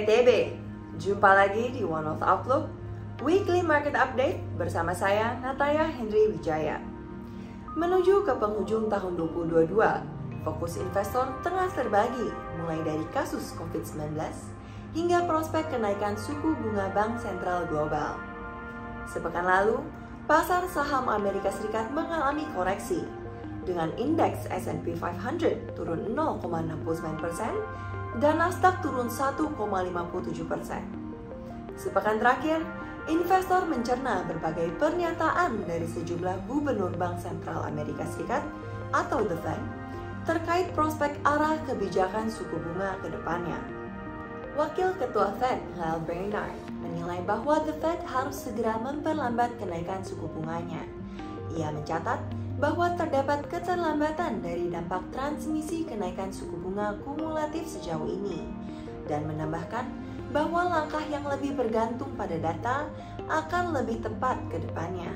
PTB, jumpa lagi di One of Outlook Weekly Market Update bersama saya Nataya Hendry Wijaya. Menuju ke penghujung tahun 2022, fokus investor tengah terbagi mulai dari kasus COVID-19 hingga prospek kenaikan suku bunga Bank Sentral Global. Sepekan lalu, pasar saham Amerika Serikat mengalami koreksi dengan indeks S&P 500 turun 0,69% dan Nasdaq turun 1,57%. Sepekan terakhir, investor mencerna berbagai pernyataan dari sejumlah gubernur Bank Sentral Amerika Serikat atau The Fed terkait prospek arah kebijakan suku bunga ke depannya. Wakil Ketua Fed, Lael Brainard, menilai bahwa The Fed harus segera memperlambat kenaikan suku bunganya. Ia mencatat bahwa terdapat keterlambatan dari dampak transmisi kenaikan suku bunga kumulatif sejauh ini, dan menambahkan bahwa langkah yang lebih bergantung pada data akan lebih tepat ke depannya.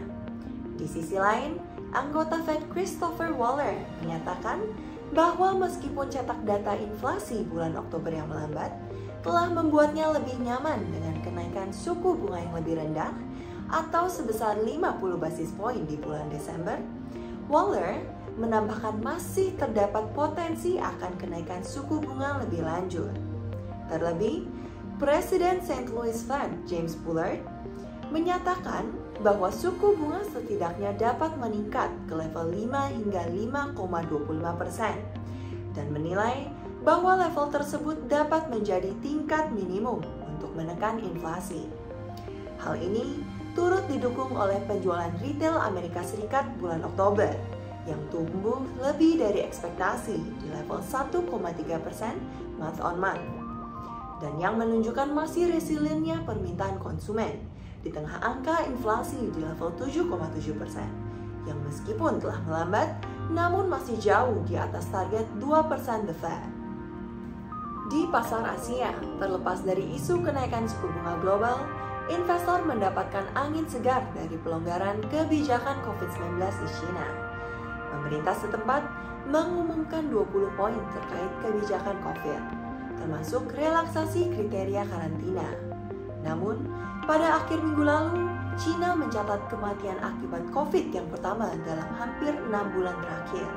Di sisi lain, anggota Fed Christopher Waller menyatakan bahwa meskipun cetak data inflasi bulan Oktober yang melambat telah membuatnya lebih nyaman dengan kenaikan suku bunga yang lebih rendah atau sebesar 50 basis poin di bulan Desember, Waller menambahkan masih terdapat potensi akan kenaikan suku bunga lebih lanjut. Terlebih, Presiden St. Louis Fed, James Bullard, menyatakan bahwa suku bunga setidaknya dapat meningkat ke level 5 hingga 5,25% dan menilai bahwa level tersebut dapat menjadi tingkat minimum untuk menekan inflasi. Hal ini turut didukung oleh penjualan retail Amerika Serikat bulan Oktober yang tumbuh lebih dari ekspektasi di level 1,3% month on month dan yang menunjukkan masih resiliennya permintaan konsumen di tengah angka inflasi di level 7,7% yang meskipun telah melambat namun masih jauh di atas target 2% The Fed. Di pasar Asia, terlepas dari isu kenaikan suku bunga global, investor mendapatkan angin segar dari pelonggaran kebijakan COVID-19 di China. Pemerintah setempat mengumumkan 20 poin terkait kebijakan COVID, termasuk relaksasi kriteria karantina. Namun, pada akhir minggu lalu, China mencatat kematian akibat COVID yang pertama dalam hampir 6 bulan terakhir,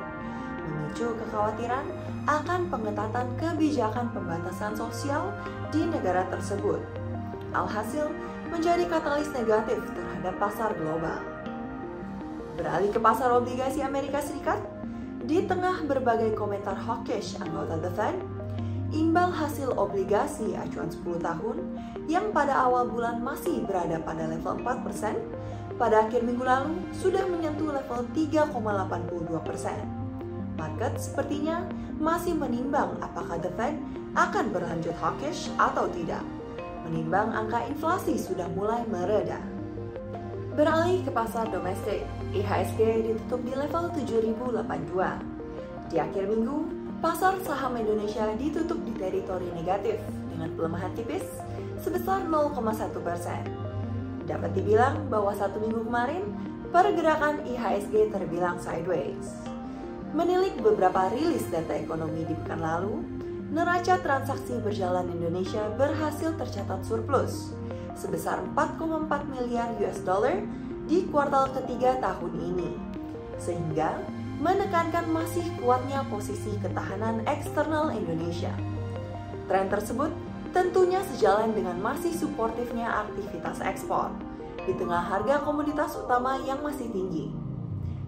memicu kekhawatiran akan pengetatan kebijakan pembatasan sosial di negara tersebut. Alhasil, menjadi katalis negatif terhadap pasar global. Beralih ke pasar obligasi Amerika Serikat, di tengah berbagai komentar hawkish anggota The Fed, imbal hasil obligasi acuan 10 tahun yang pada awal bulan masih berada pada level 4%, pada akhir minggu lalu sudah menyentuh level 3,82%. Market sepertinya masih menimbang apakah The Fed akan berlanjut hawkish atau tidak, menimbang angka inflasi sudah mulai mereda. Beralih ke pasar domestik, IHSG ditutup di level 7082. Di akhir minggu, pasar saham Indonesia ditutup di teritori negatif dengan pelemahan tipis sebesar 0,1%. Dapat dibilang bahwa satu minggu kemarin, pergerakan IHSG terbilang sideways. Menilik beberapa rilis data ekonomi di pekan lalu, neraca transaksi berjalan Indonesia berhasil tercatat surplus sebesar 4,4 miliar US dollar di kuartal ketiga tahun ini, sehingga menekankan masih kuatnya posisi ketahanan eksternal Indonesia. Tren tersebut tentunya sejalan dengan masih suportifnya aktivitas ekspor di tengah harga komoditas utama yang masih tinggi.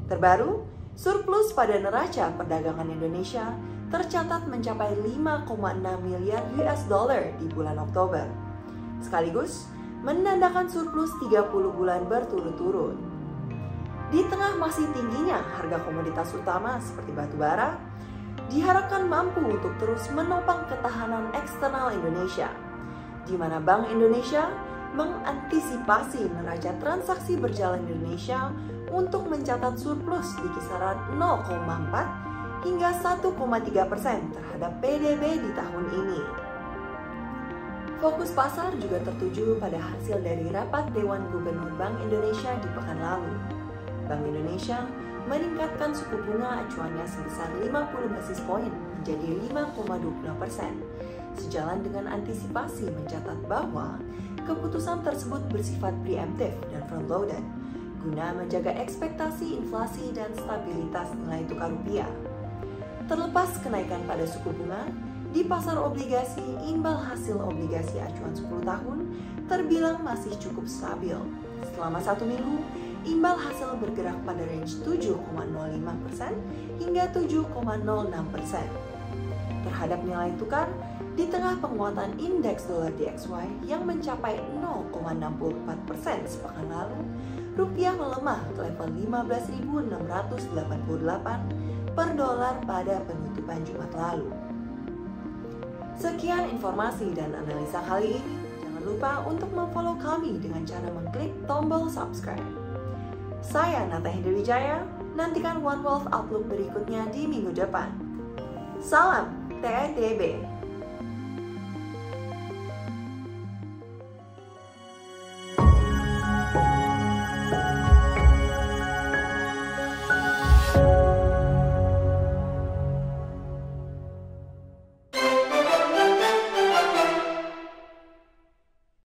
Terbaru, surplus pada neraca perdagangan Indonesia tercatat mencapai 5,6 miliar US dollar di bulan Oktober, sekaligus menandakan surplus 30 bulan berturut-turut. Di tengah masih tingginya harga komoditas utama seperti batu bara, diharapkan mampu untuk terus menopang ketahanan eksternal Indonesia, di mana Bank Indonesia mengantisipasi neraca transaksi berjalan Indonesia untuk mencatat surplus di kisaran 0,4 hingga 1,3% terhadap PDB di tahun ini. Fokus pasar juga tertuju pada hasil dari rapat Dewan Gubernur Bank Indonesia di pekan lalu. Bank Indonesia meningkatkan suku bunga acuannya sebesar 50 basis poin menjadi 5,25%, Sejalan dengan antisipasi mencatat bahwa keputusan tersebut bersifat preemptif dan front-loaded, guna menjaga ekspektasi inflasi dan stabilitas nilai tukar rupiah. Terlepas kenaikan pada suku bunga, di pasar obligasi, imbal hasil obligasi acuan 10 tahun terbilang masih cukup stabil. Selama 1 minggu, imbal hasil bergerak pada range 7,05% hingga 7,06%. Terhadap nilai tukar, di tengah penguatan indeks dolar DXY yang mencapai 0,64% sepekan lalu, rupiah melemah ke level 15.688 per dolar pada penutupan Jumat lalu. Sekian informasi dan analisa kali ini. Jangan lupa untuk memfollow kami dengan cara mengklik tombol subscribe. Saya Nata Hendriwijaya, nantikan One Wealth Outlook berikutnya di minggu depan. Salam TETB.